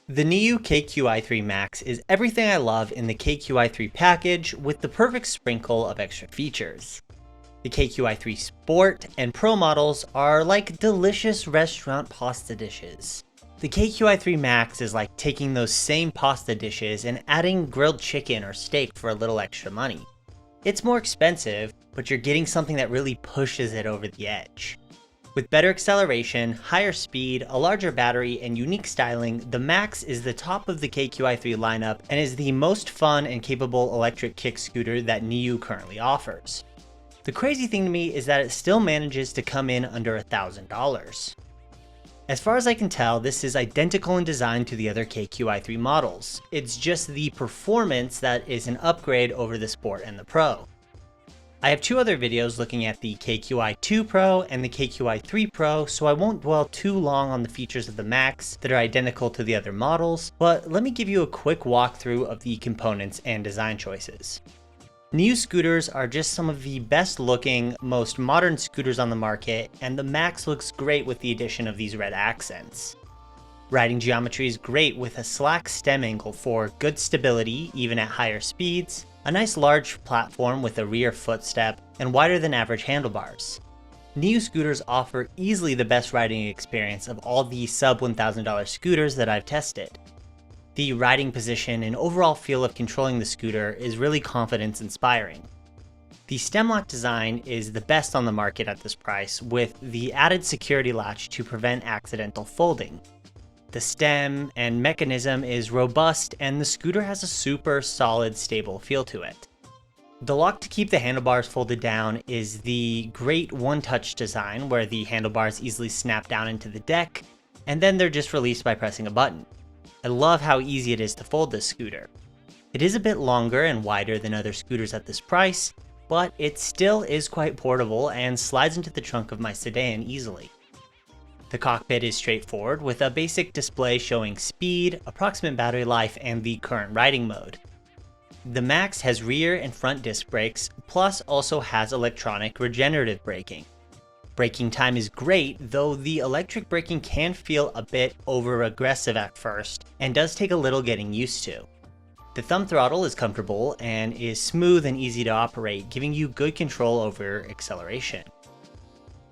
The NIU KQi3 Max is everything I love in the KQi3 package with the perfect sprinkle of extra features. The KQi3 Sport and Pro models are like delicious restaurant pasta dishes. The KQi3 Max is like taking those same pasta dishes and adding grilled chicken or steak for a little extra money. It's more expensive, but you're getting something that really pushes it over the edge. With better acceleration, higher speed, a larger battery, and unique styling, the Max is the top of the KQi3 lineup and is the most fun and capable electric kick scooter that NIU currently offers. The crazy thing to me is that it still manages to come in under $1,000. As far as I can tell, this is identical in design to the other KQi3 models. It's just the performance that is an upgrade over the Sport and the Pro. I have two other videos looking at the KQi2 Pro and the KQi3 Pro, so I won't dwell too long on the features of the Max that are identical to the other models, but let me give you a quick walkthrough of the components and design choices. NIU scooters are just some of the best looking, most modern scooters on the market, and the Max looks great with the addition of these red accents. Riding geometry is great with a slack stem angle for good stability even at higher speeds, a nice large platform with a rear footstep, and wider than average handlebars. NIU scooters offer easily the best riding experience of all the sub $1,000 scooters that I've tested. The riding position and overall feel of controlling the scooter is really confidence inspiring. The stem lock design is the best on the market at this price, with the added security latch to prevent accidental folding. The stem and mechanism is robust and the scooter has a super solid, stable feel to it. The lock to keep the handlebars folded down is the great one-touch design where the handlebars easily snap down into the deck and then they're just released by pressing a button. I love how easy it is to fold this scooter. It is a bit longer and wider than other scooters at this price, but it still is quite portable and slides into the trunk of my sedan easily. The cockpit is straightforward with a basic display showing speed, approximate battery life, and the current riding mode. The Max has rear and front disc brakes, plus also has electronic regenerative braking. Braking time is great, though the electric braking can feel a bit over-aggressive at first, and does take a little getting used to. The thumb throttle is comfortable and is smooth and easy to operate, giving you good control over acceleration.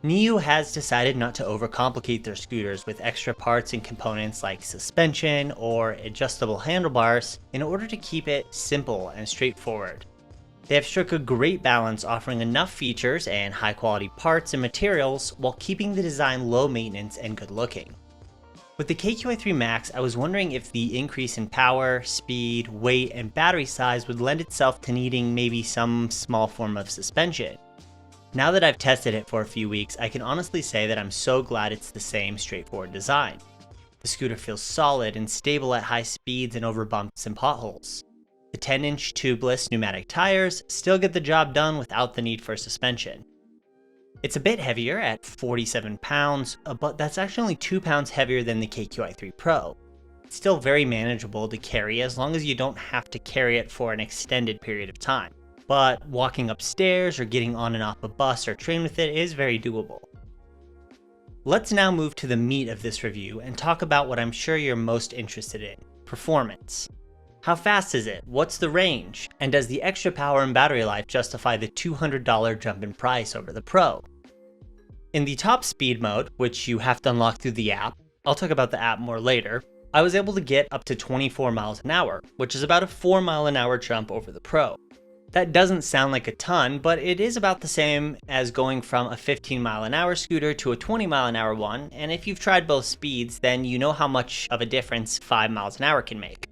NIU has decided not to overcomplicate their scooters with extra parts and components like suspension or adjustable handlebars in order to keep it simple and straightforward. They have struck a great balance, offering enough features and high quality parts and materials while keeping the design low maintenance and good looking. With the KQi3 Max, I was wondering if the increase in power, speed, weight, and battery size would lend itself to needing maybe some small form of suspension. Now that I've tested it for a few weeks, I can honestly say that I'm so glad it's the same straightforward design. The scooter feels solid and stable at high speeds and over bumps and potholes. The 10-inch tubeless pneumatic tires still get the job done without the need for suspension. It's a bit heavier at 47 pounds, but that's actually only 2 pounds heavier than the KQi3 Pro. It's still very manageable to carry as long as you don't have to carry it for an extended period of time. But walking upstairs or getting on and off a bus or train with it is very doable. Let's now move to the meat of this review and talk about what I'm sure you're most interested in: performance. How fast is it? What's the range? And does the extra power and battery life justify the $200 jump in price over the Pro? In the top speed mode, which you have to unlock through the app, I'll talk about the app more later, I was able to get up to 24 miles an hour, which is about a 4-mile-an-hour jump over the Pro. That doesn't sound like a ton, but it is about the same as going from a 15-mile-an-hour scooter to a 20-mile-an-hour one, and if you've tried both speeds, then you know how much of a difference 5 miles an hour can make.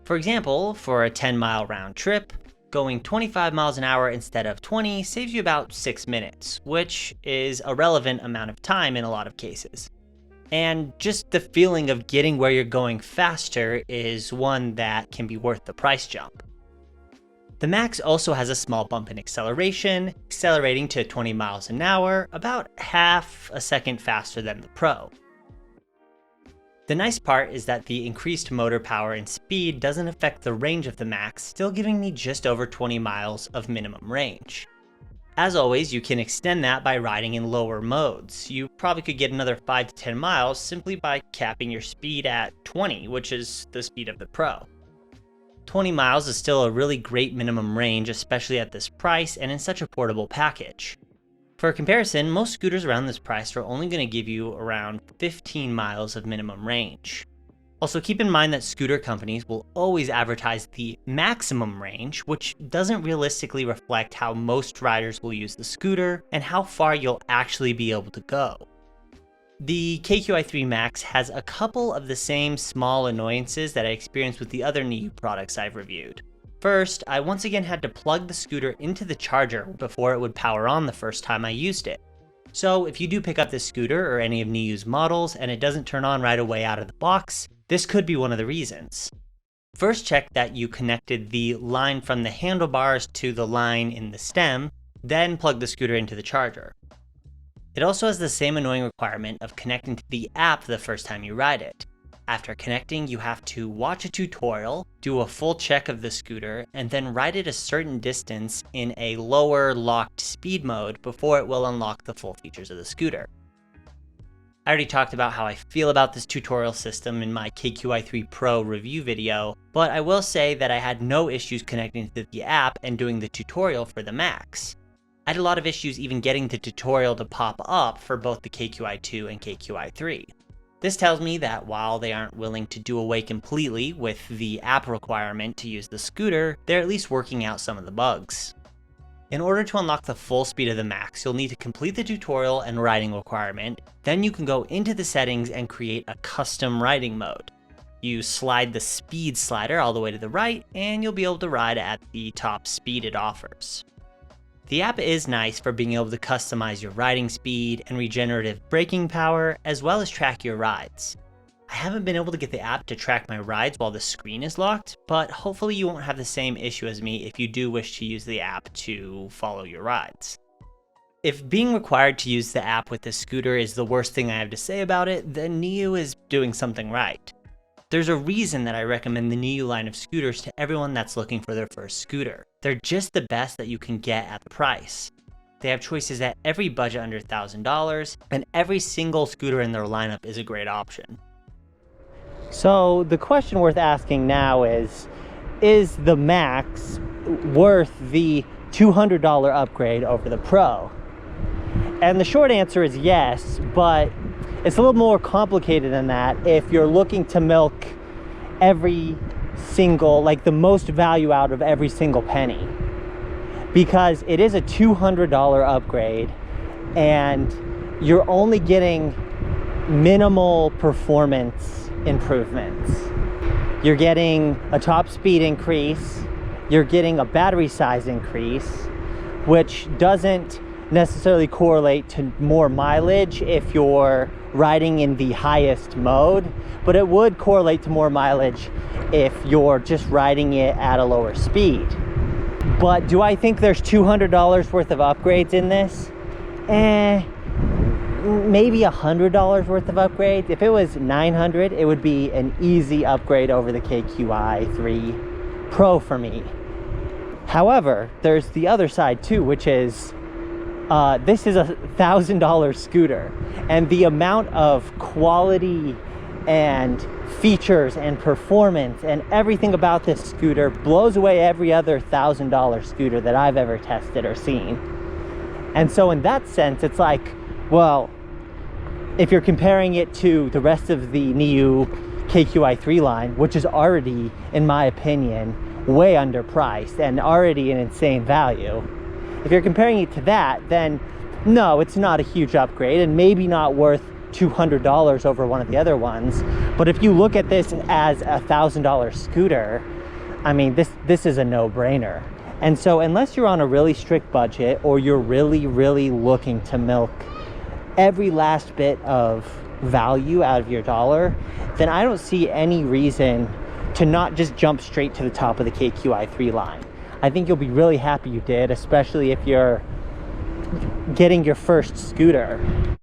For example, for a 10-mile round trip, going 25 miles an hour instead of 20 saves you about 6 minutes, which is a relevant amount of time in a lot of cases. And just the feeling of getting where you're going faster is one that can be worth the price jump. The Max also has a small bump in acceleration, accelerating to 20 miles an hour, about half a second faster than the Pro. The nice part is that the increased motor power and speed doesn't affect the range of the Max, still giving me just over 20 miles of minimum range. As always, you can extend that by riding in lower modes. You probably could get another 5 to 10 miles simply by capping your speed at 20, which is the speed of the Pro. 20 miles is still a really great minimum range, especially at this price and in such a portable package. For comparison, most scooters around this price are only going to give you around 15 miles of minimum range. Also, keep in mind that scooter companies will always advertise the maximum range, which doesn't realistically reflect how most riders will use the scooter and how far you'll actually be able to go. The KQi3 Max has a couple of the same small annoyances that I experienced with the other NIU products I've reviewed. First, I once again had to plug the scooter into the charger before it would power on the first time I used it. So if you do pick up this scooter or any of NIU's models and it doesn't turn on right away out of the box, this could be one of the reasons. First, check that you connected the line from the handlebars to the line in the stem, then plug the scooter into the charger. It also has the same annoying requirement of connecting to the app the first time you ride it. After connecting, you have to watch a tutorial, do a full check of the scooter, and then ride it a certain distance in a lower locked speed mode before it will unlock the full features of the scooter. I already talked about how I feel about this tutorial system in my KQi3 Pro review video, but I will say that I had no issues connecting to the app and doing the tutorial for the Max. I had a lot of issues even getting the tutorial to pop up for both the KQi2 and KQi3. This tells me that while they aren't willing to do away completely with the app requirement to use the scooter, they're at least working out some of the bugs. In order to unlock the full speed of the Max, you'll need to complete the tutorial and riding requirement, then you can go into the settings and create a custom riding mode. You slide the speed slider all the way to the right, and you'll be able to ride at the top speed it offers. The app is nice for being able to customize your riding speed and regenerative braking power, as well as track your rides. I haven't been able to get the app to track my rides while the screen is locked, but hopefully you won't have the same issue as me if you do wish to use the app to follow your rides. If being required to use the app with the scooter is the worst thing I have to say about it, then NIU is doing something right. There's a reason that I recommend the NIU line of scooters to everyone that's looking for their first scooter. They're just the best that you can get at the price. They have choices at every budget under $1,000, and every single scooter in their lineup is a great option. So the question worth asking now is the Max worth the $200 upgrade over the Pro? And the short answer is yes, but it's a little more complicated than that if you're looking to milk every single, like the most value out of every single penny. Because it is a $200 upgrade and you're only getting minimal performance improvements. You're getting a top speed increase, you're getting a battery size increase, which doesn't necessarily correlate to more mileage if you're riding in the highest mode, but it would correlate to more mileage if you're just riding it at a lower speed. But do I think there's $200 worth of upgrades in this? Maybe $100 worth of upgrades. If it was $900, it would be an easy upgrade over the KQi3 Pro for me. However, there's the other side too, which is this is a $1,000 scooter, and the amount of quality and features and performance and everything about this scooter blows away every other $1,000 scooter that I've ever tested or seen. And so in that sense, it's like, well, if you're comparing it to the rest of the NIU KQi3 line, which is already, in my opinion, way underpriced and already an insane value, if you're comparing it to that, then no, it's not a huge upgrade and maybe not worth $200 over one of the other ones. But if you look at this as a $1,000 scooter, I mean, this is a no-brainer. And so unless you're on a really strict budget or you're really, really looking to milk every last bit of value out of your dollar, then I don't see any reason to not just jump straight to the top of the KQi3 line. I think you'll be really happy you did, especially if you're getting your first scooter.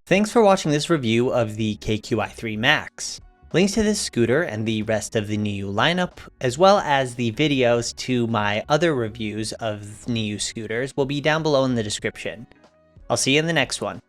Thanks for watching this review of the KQi3 Max. Links to this scooter and the rest of the NIU lineup, as well as the videos to my other reviews of NIU scooters, will be down below in the description. I'll see you in the next one.